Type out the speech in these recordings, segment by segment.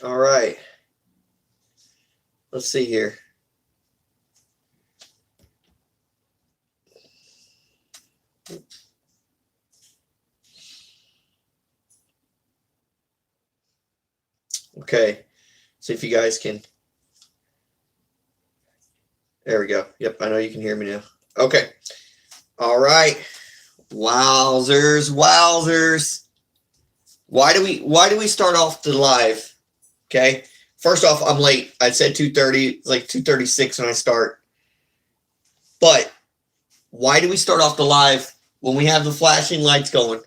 All right. Let's see here. Okay. See if you guys can. There we go. Yep, I know you can hear me now. Okay. All right. Wowzers, wowzers. Why do we start off the live? Okay. First off, I'm late. I said 2:30. It's like 2:36 when I start. But why do we start off the live when we have the flashing lights going?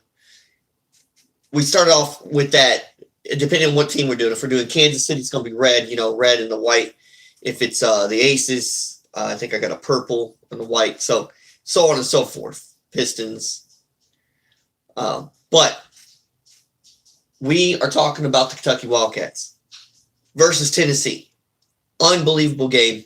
We start off with that, depending on what team we're doing. If we're doing Kansas City, it's going to be red, red and the white. If it's the Aces, I think I got a purple and the white. So on and so forth. Pistons. But we are talking about the Kentucky Wildcats versus Tennessee. Unbelievable game.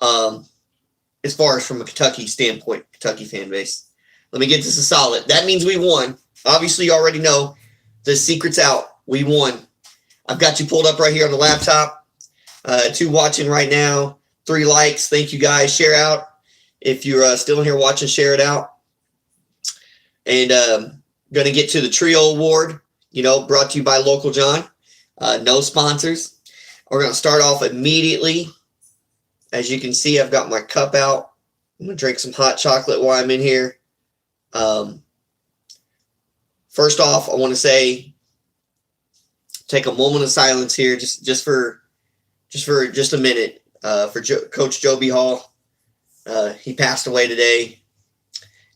As far as from a Kentucky standpoint, Kentucky fan base. Let me get this a solid. That means we won. Obviously, you already know the secret's out. We won. I've got you pulled up right here on the laptop. 2 watching right now. 3 likes. Thank you guys. Share out. If you're still in here watching, share it out. And going to get to the Trio Award, brought to you by Local John. No sponsors. We're going to start off immediately. As you can see, I've got my cup out. I'm going to drink some hot chocolate while I'm in here. First off, I want to say, take a moment of silence here, just for a minute, for Coach Joby Hall. He passed away today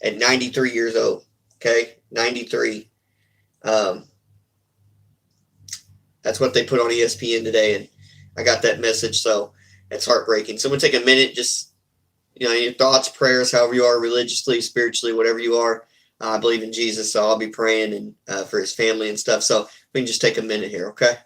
at 93 years old. Okay, 93. That's what they put on ESPN today, and I got that message, so it's heartbreaking. So I'm going to take a minute, just, your thoughts, prayers, however you are, religiously, spiritually, whatever you are. I believe in Jesus, so I'll be praying and for his family and stuff. So we can just take a minute here, okay?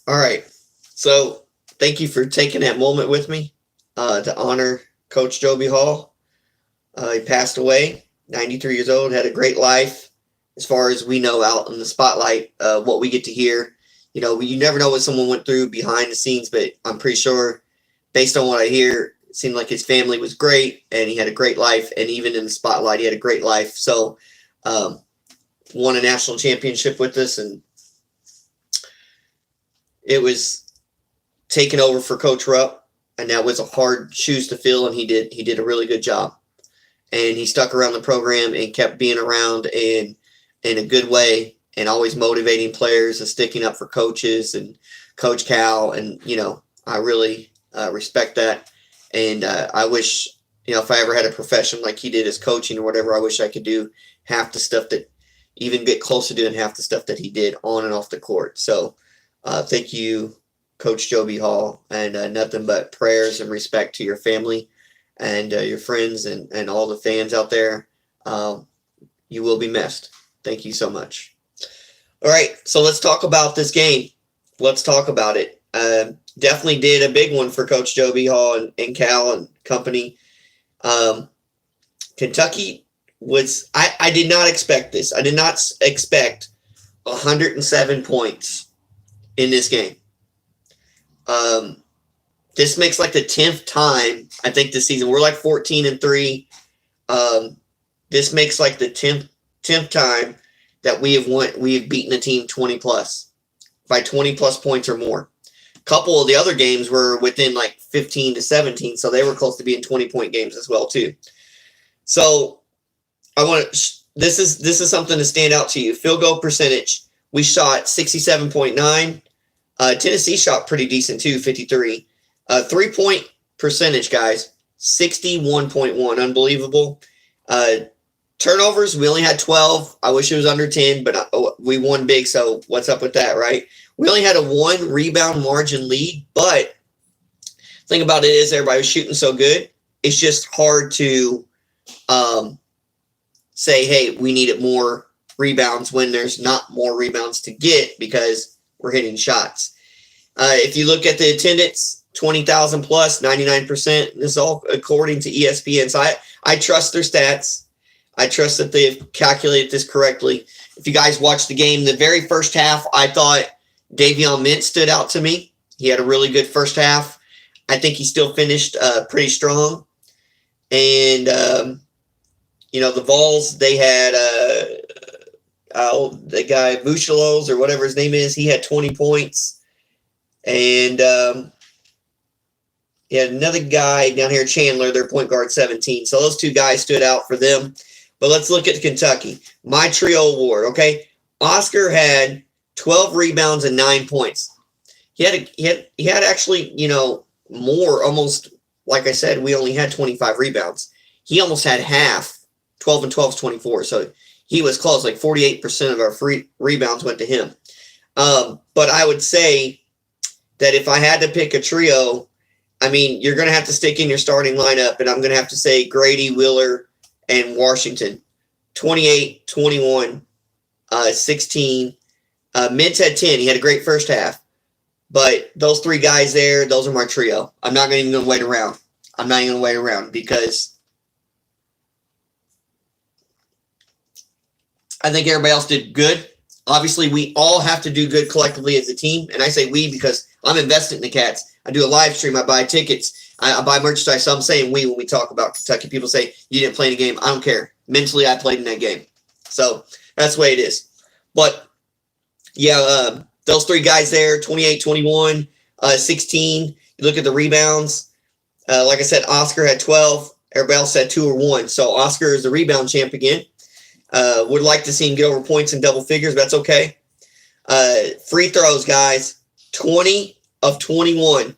All right. So thank you for taking that moment with me to honor Coach Joby Hall. He passed away, 93 years old, had a great life. As far as we know out in the spotlight, what we get to hear, you never know what someone went through behind the scenes, but I'm pretty sure based on what I hear, it seemed like his family was great and he had a great life. And even in the spotlight, he had a great life. So won a national championship with us, and it was taken over for Coach Rupp, and that was a hard shoes to fill, and he did a really good job. And he stuck around the program and kept being around in a good way, and always motivating players and sticking up for coaches and Coach Cal. And, I really respect that. And I wish, if I ever had a profession like he did as coaching or whatever, I wish I could do half the stuff that, even get close to doing half the stuff that he did on and off the court. So thank you, Coach Joby Hall, and nothing but prayers and respect to your family and your friends and all the fans out there. You will be missed. Thank you so much. All right, so let's talk about this game. Let's talk about it. Definitely did a big one for Coach Joby Hall and Cal and company. Kentucky was – I did not expect this. I did not expect 107 points in this game. This makes like the 10th time, I think, this season. We're like 14-3. This makes like the 10th time that we have beaten a team 20 plus by 20 plus points or more. A couple of the other games were within like 15 to 17, so they were close to being 20-point games as well too. So this is something to stand out to you. Field goal percentage, we shot 67.9. Tennessee shot pretty decent too, 53. 3-point percentage, guys, 61.1. Unbelievable. Turnovers, we only had 12. I wish it was under 10, but we won big, so what's up with that, right? We only had a 1 rebound margin lead, but the thing about it is everybody was shooting so good, it's just hard to say, hey, we needed more rebounds when there's not more rebounds to get because we're hitting shots. If you look at the attendance, 20,000 plus, 99%. This is all according to ESPN. So I trust their stats. I trust that they've calculated this correctly. If you guys watched the game, the very first half, I thought Davion Mintz stood out to me. He had a really good first half. I think he still finished pretty strong. And, the Vols, they had the guy Vucelos or whatever his name is. He had 20 points. And he had another guy down here, Chandler, their point guard, 17. So those two guys stood out for them. But let's look at Kentucky. My trio award, okay? Oscar had 12 rebounds and 9 points. He had actually, more, almost, like I said, we only had 25 rebounds. He almost had half. 12 and 12 is 24. So he was close. Like 48% of our free rebounds went to him. But I would say that if I had to pick a trio, I mean, you're going to have to stick in your starting lineup, and I'm going to have to say Grady, Wheeler, and Washington. 28, 21, 16. Mintz had 10. He had a great first half. But those three guys there, those are my trio. I'm not even going to wait around. I'm not even going to wait around because I think everybody else did good. Obviously, we all have to do good collectively as a team. And I say we because I'm invested in the Cats. I do a live stream. I buy tickets. I buy merchandise. So I'm saying we when we talk about Kentucky. People say, you didn't play in a game. I don't care. Mentally, I played in that game. So that's the way it is. But, yeah, those three guys there, 28, 21, 16. You look at the rebounds. Like I said, Oscar had 12. Everybody else had 2 or 1. So Oscar is the rebound champ again. Would like to see him get over points in double figures, but that's okay. Free throws, guys, 20 of 21,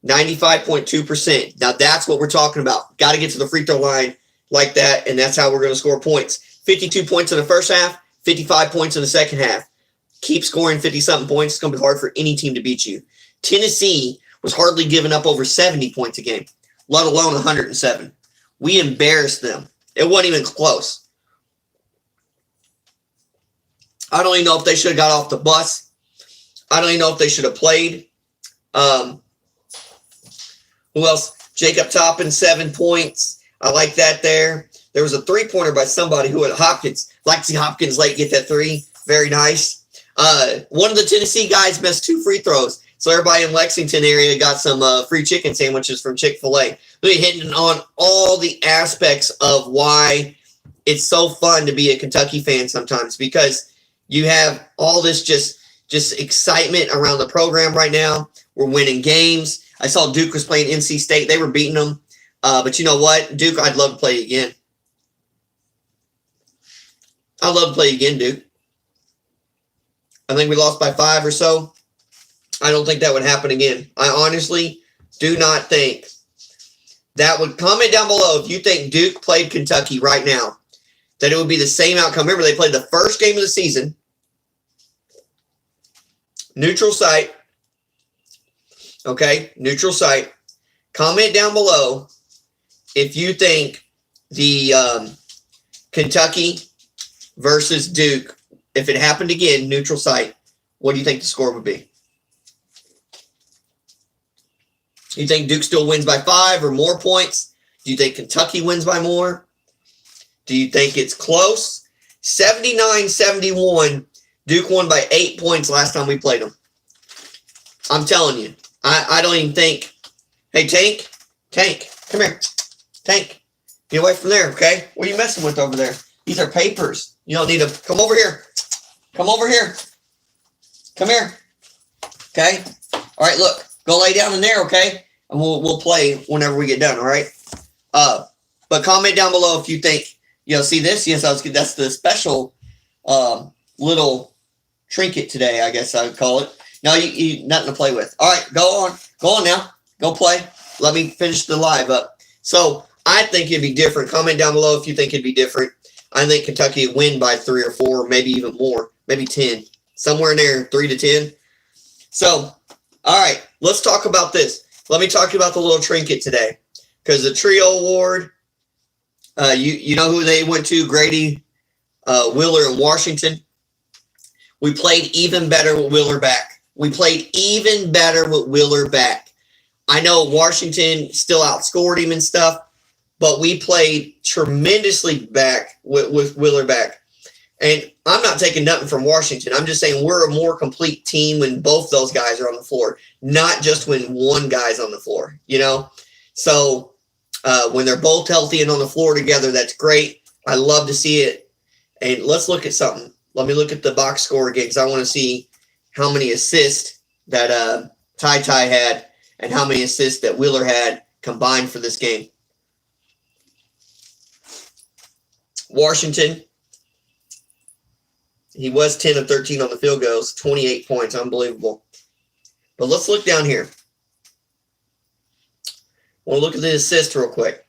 95.2%. Now that's what we're talking about. Got to get to the free throw line like that, and that's how we're going to score points. 52 points in the first half, 55 points in the second half. Keep scoring 50-something points. It's going to be hard for any team to beat you. Tennessee was hardly giving up over 70 points a game, let alone 107. We embarrassed them. It wasn't even close. I don't even know if they should have got off the bus. I don't even know if they should have played. Who else? Jacob Toppin, 7 points. I like that there. There was a three-pointer by somebody who had Hopkins. Like to see Hopkins late get that three. Very nice. One of the Tennessee guys missed 2 free throws. So everybody in Lexington area got some free chicken sandwiches from Chick-fil-A. Really hitting on all the aspects of why it's so fun to be a Kentucky fan sometimes, because you have all this just excitement around the program right now. We're winning games. I saw Duke was playing NC State. They were beating them. But you know what? Duke, I'd love to play again. I'd love to play again, Duke. I think we lost by 5 or so. I don't think that would happen again. I honestly do not think that would. Comment down below if you think Duke played Kentucky right now, that it would be the same outcome. Remember, they played the first game of the season. Neutral site. Okay, neutral site. Comment down below if you think the Kentucky versus Duke, if it happened again, neutral site, what do you think the score would be? Do you think Duke still wins by 5 or more points? Do you think Kentucky wins by more? Do you think it's close? 79-71. Duke won by 8 points last time we played them. I'm telling you. I don't even think. Hey, Tank, come here. Tank, get away from there, okay? What are you messing with over there? These are papers. You don't need to. Come over here. Come over here. Come here. Okay? All right, look. Go lay down in there, okay? And we'll play whenever we get done, all right? But comment down below if you think, see this? Yes, that's the special little trinket today, I guess I would call it. No, you nothing to play with. All right, go on now. Go play. Let me finish the live up. So I think it'd be different. Comment down below if you think it'd be different. I think Kentucky would win by 3 or 4, maybe even more, maybe 10. Somewhere in there, 3-10. So, all right, let's talk about this. Let me talk about the little trinket today. Because the Trio Award, you know who they went to, Grady, Wheeler, and Washington. We played even better with Wheeler back. We played even better with Wheeler back. I know Washington still outscored him and stuff, but we played tremendously back with Wheeler back. And I'm not taking nothing from Washington. I'm just saying we're a more complete team when both those guys are on the floor, not just when one guy's on the floor, you know? So when they're both healthy and on the floor together, that's great. I love to see it. And let's look at something. Let me look at the box score again because I want to see how many assists that Ty Ty had and how many assists that Wheeler had combined for this game. Washington, he was 10 of 13 on the field goals, 28 points, unbelievable. But let's look down here. We'll look at the assist real quick.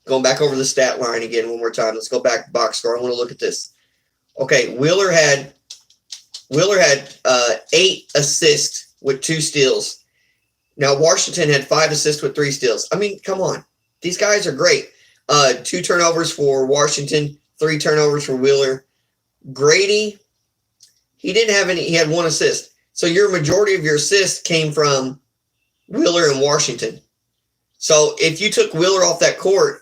Going back over the stat line again one more time. Let's go back to box score. I want to look at this. Okay, Wheeler had 8 assists with 2 steals. Now Washington had 5 assists with 3 steals. I mean, come on. These guys are great. 2 turnovers for Washington, 3 turnovers for Wheeler. Grady, he didn't have any. He had 1 assist. So your majority of your assists came from Wheeler and Washington. So if you took Wheeler off that court,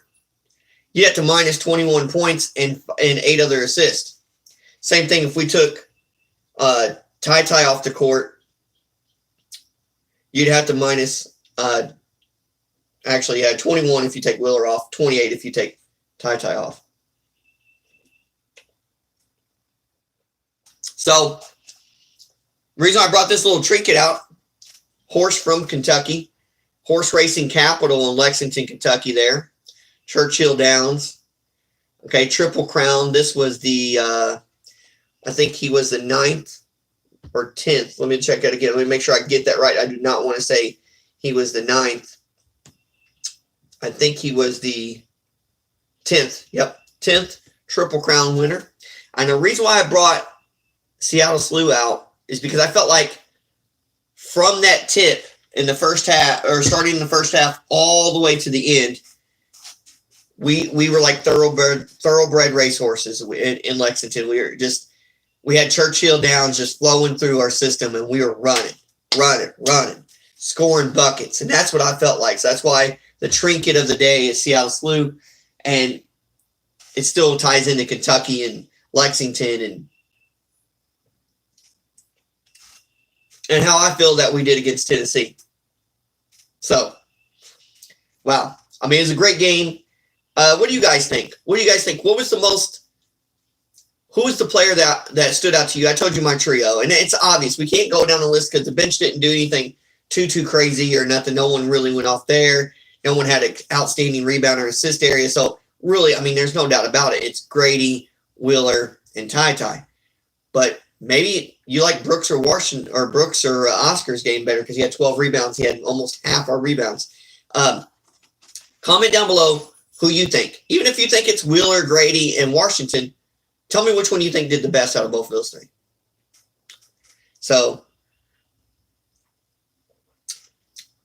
you had to minus 21 points and 8 other assists. Same thing if we took Ty Ty off the court, you'd have to minus actually, 21 if you take Wheeler off, 28 if you take Ty Ty off. So, the reason I brought this little trinket out, horse from Kentucky, horse racing capital in Lexington, Kentucky there, Churchill Downs. Okay, Triple Crown. This was the, I think he was the 9th or 10th. Let me check that again. Let me make sure I get that right. I do not want to say he was the 9th. I think he was the 10th. Yep, 10th Triple Crown winner. And the reason why I brought Seattle Slew out is because I felt like from that tip in the first half, or starting in the first half all the way to the end, we were like thoroughbred racehorses in Lexington. We had Churchill Downs just flowing through our system, and we were running, scoring buckets. And that's what I felt like. So that's why the trinket of the day is Seattle Slew. And it still ties into Kentucky and Lexington and how I feel that we did against Tennessee. So, wow. I mean, it was a great game. What do you guys think? Who was the player that stood out to you? I told you my trio, and it's obvious. We can't go down the list because the bench didn't do anything too crazy or nothing. No one really went off there. No one had an outstanding rebound or assist area. So, really, I mean, there's no doubt about it. It's Grady, Wheeler, and Ty Ty. But maybe you like Brooks or Washington or Brooks or Oscar's game better because he had 12 rebounds. He had almost half our rebounds. Comment down below who you think. Even if you think it's Wheeler, Grady, and Washington, tell me which one you think did the best out of both of those 3. So,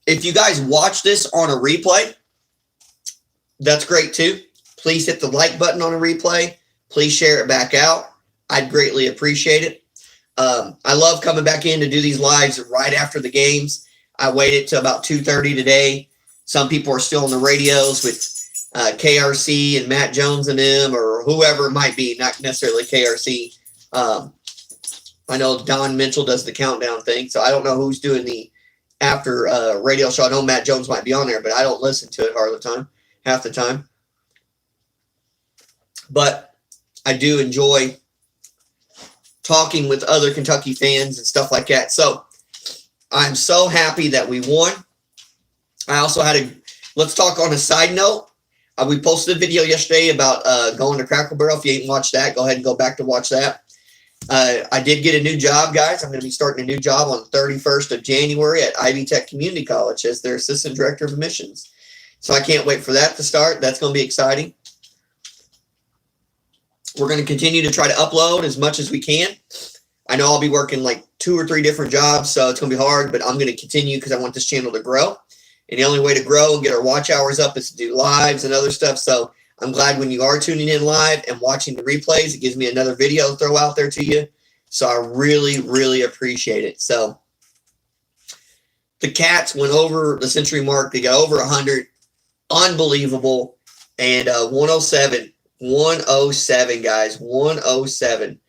if you guys watch this on a replay, that's great too. Please hit the like button on a replay. Please share it back out. I'd greatly appreciate it. I love coming back in to do these lives right after the games. I waited till about 2:30 today. Some people are still on the radios with KRC and Matt Jones and them, or whoever it might be, not necessarily KRC. I know Don Mitchell does the countdown thing, so I don't know who's doing the after radio show. I know Matt Jones might be on there, but I don't listen to it half the time. But I do enjoy talking with other Kentucky fans and stuff like that. So I'm so happy that we won. I also let's talk on a side note. We posted a video yesterday about going to Cracker Barrel. If you ain't watched that, go ahead and go back to watch that. I did get a new job, guys. I'm going to be starting a new job on the 31st of January at Ivy Tech Community College as their Assistant Director of Admissions. So I can't wait for that to start. That's going to be exciting. We're going to continue to try to upload as much as we can. I know I'll be working like 2 or 3 different jobs, so it's going to be hard, but I'm going to continue because I want this channel to grow. And the only way to grow and get our watch hours up is to do lives and other stuff. So I'm glad when you are tuning in live and watching the replays, it gives me another video to throw out there to you. So I really, really appreciate it. So the Cats went over the century mark. They got over 100. Unbelievable. And 107, guys. 107.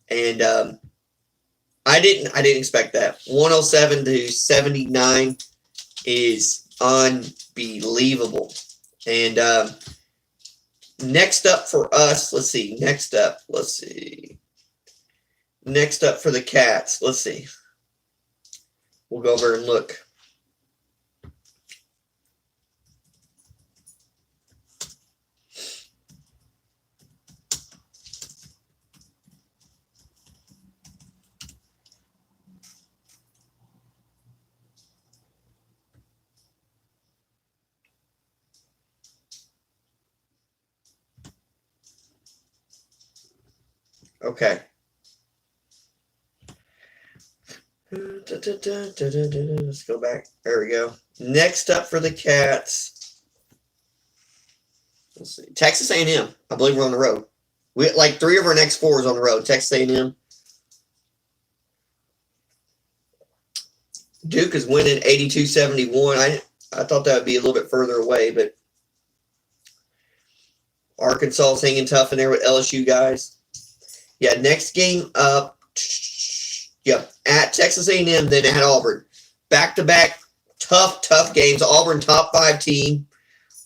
And I didn't expect that. 107 to 79 is unbelievable. And next up for us, let's see. Next up for the Cats. Let's see. We'll go over and look. Okay. Let's go back. There we go. Next up for the Cats. Let's see. Texas A&M. I believe we're on the road. We like 3 of our next 4 is on the road. Texas A&M. Duke is winning 82-71. I thought that would be a little bit further away, but Arkansas is hanging tough in there with LSU guys. Yeah, next game up. Yep, at Texas A&M, then at Auburn. Back-to-back tough games. Auburn top 5 team.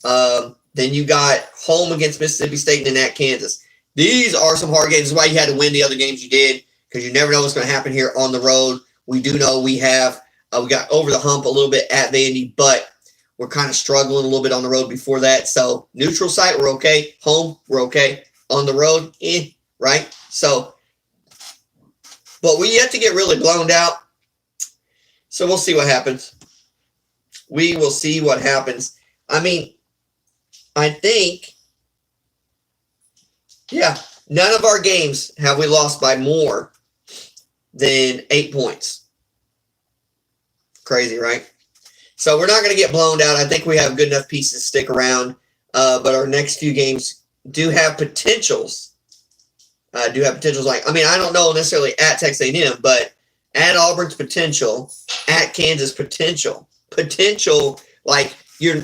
Then you got home against Mississippi State and then at Kansas. These are some hard games. That's why you had to win the other games you did, because you never know what's going to happen here on the road. We do know we have we got over the hump a little bit at Vandy, but we're kind of struggling a little bit on the road before that. So neutral site, we're okay. Home, we're okay. On the road, right? So, but we yet to get really blown out. So we'll see what happens. We will see what happens. I mean, I think, yeah, none of our games have we lost by more than 8 points. Crazy, right? So we're not going to get blown out. I think we have good enough pieces to stick around. But our next few games do have potentials. Like, I mean, I don't know necessarily at Texas A&M, but at Auburn's potential, at Kansas potential, like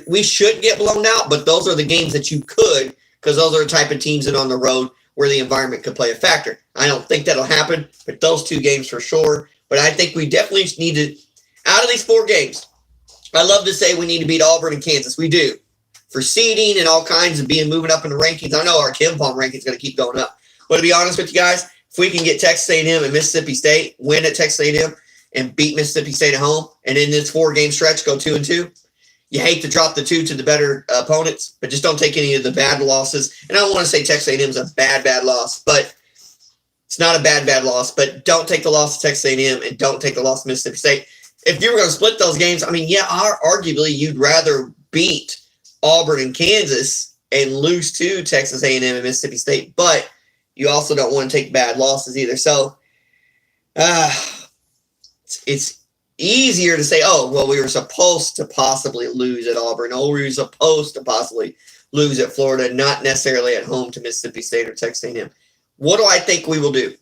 we should get blown out, but those are the games that you could, because those are the type of teams that on the road where the environment could play a factor. I don't think that'll happen, but those 2 games for sure. But I think we definitely need to, out of these 4 games, I love to say we need to beat Auburn and Kansas. We do. For seeding and all kinds of moving up in the rankings. I know our KenPom ranking is going to keep going up. But to be honest with you guys, if we can get Texas A&M and Mississippi State, win at Texas A&M, and beat Mississippi State at home, and in this 4-game stretch go 2-2, you hate to drop the 2 to the better opponents, but just don't take any of the bad losses. And I don't want to say Texas A&M is a bad loss, but it's not a bad loss. But don't take the loss to Texas A&M and don't take the loss to Mississippi State. If you were going to split those games, I mean, yeah, arguably you'd rather beat Auburn and Kansas and lose to Texas A&M and Mississippi State, but you also don't want to take bad losses either. So it's easier to say, oh, well, we were supposed to possibly lose at Auburn. Oh, we were supposed to possibly lose at Florida, not necessarily at home to Mississippi State or Texas A&M. What do I think we will do?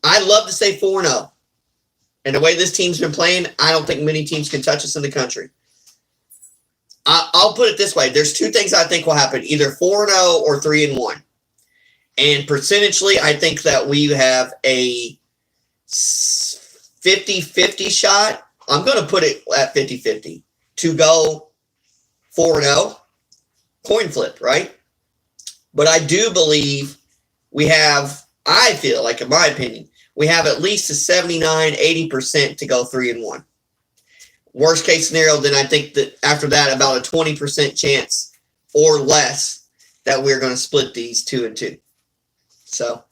I'd love to say 4-0. And the way this team's been playing, I don't think many teams can touch us in the country. I'll put it this way. There's 2 things I think will happen, either 4-0 or 3-1. And percentagely, I think that we have a 50-50 shot. I'm going to put it at 50-50 to go 4-0. Coin flip, right? But I do believe we have, I feel like, in my opinion, we have at least a 79-80% to go 3-1. Worst case scenario, then I think that after that, about a 20% chance or less that we're going to split these 2-2. So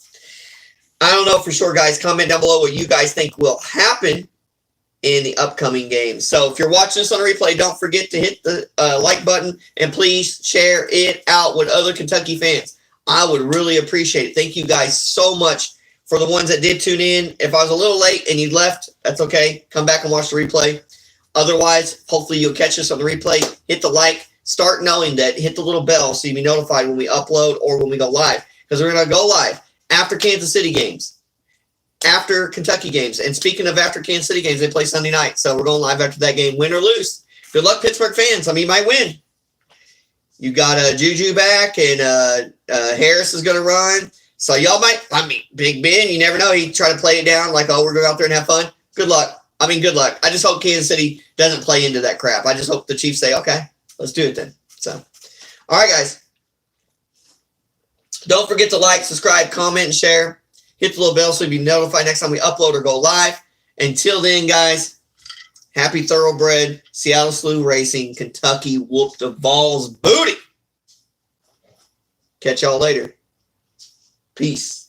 I don't know for sure, guys. Comment down below what you guys think will happen in the upcoming games. So if you're watching this on a replay, don't forget to hit the like button and please share it out with other Kentucky fans. I would really appreciate it. Thank you guys so much for the ones that did tune in. If I was a little late and you left, that's okay. Come back and watch the replay. Otherwise, hopefully you'll catch us on the replay. Hit the like. Start knowing that. Hit the little bell so you'll be notified when we upload or when we go live. Because we're going to go live after Kansas City games, after Kentucky games. And speaking of after Kansas City games, they play Sunday night. So we're going live after that game, win or lose. Good luck, Pittsburgh fans. I mean, you might win. You got Juju back, and Harris is going to run. So y'all might, I mean, Big Ben, you never know. He try to play it down like, oh, we're going out there and have fun. Good luck. I mean, good luck. I just hope Kansas City doesn't play into that crap. I just hope the Chiefs say, okay, let's do it then. So, all right, guys. Don't forget to like, subscribe, comment, and share. Hit the little bell so you'll be notified next time we upload or go live. Until then, guys, happy thoroughbred Seattle Slew Racing. Kentucky whooped the Vols booty. Catch y'all later. Peace.